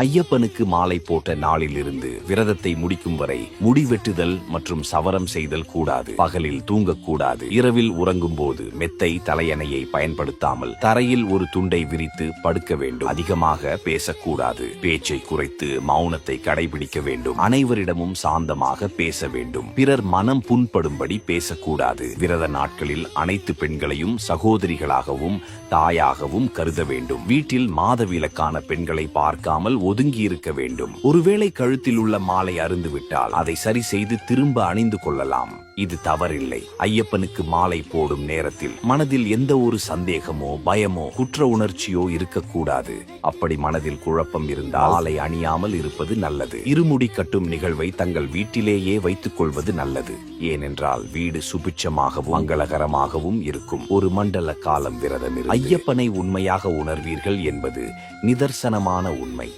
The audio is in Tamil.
ஐயப்பனுக்கு மாலை போட்ட நாளிலிருந்து விரதத்தை முடிக்கும் வரை முடி வெட்டுதல் மற்றும் சவரம் செய்தல் கூடாது. பகலில் தூங்கக்கூடாது. இரவில் உறங்கும் போது மெத்தை தலையணையை பயன்படுத்தாமல் தரையில் ஒரு துண்டை விரித்து படுக்க வேண்டும். அதிகமாக பேசக்கூடாது. பேச்சை குறைத்து மௌனத்தை கடைபிடிக்க வேண்டும். அனைவரிடமும் சாந்தமாக பேச வேண்டும். பிறர் மனம் புண்படும்படி பேசக்கூடாது. விரத நாட்களில் அனைத்து பெண்களையும் சகோதரிகளாகவும் தாயாகவும் கருத வேண்டும். வீட்டில் மாதவிலக்கான பெண்களை பார்க்காமல் ஒதுங்கி இருக்க வேண்டும். ஒருவேளை கழுத்தில் உள்ள மாலை அருந்துவிட்டால் அதை சரி செய்து திரும்ப அணிந்து கொள்ளலாம். இது தவறில்லை. ஐயப்பனுக்கு மாலை போடும் நேரத்தில் மனதில் எந்த ஒரு சந்தேகமோ பயமோ குற்ற உணர்ச்சியோ இருக்கக்கூடாது. அப்படி மனதில் குழப்பம் இருந்தால் மாலை அணியாமல் இருப்பது நல்லது. இருமுடி கட்டும் நிகழ்வை தங்கள் வீட்டிலேயே வைத்துக் கொள்வது நல்லது. ஏனென்றால் வீடு சுபிட்சமாகவும் மங்களகரமாகவும் இருக்கும். ஒரு மண்டல காலம் விரதம் ஐயப்பனை உண்மையாக உணர்வீர்கள் என்பது நிதர்சனமான உண்மை.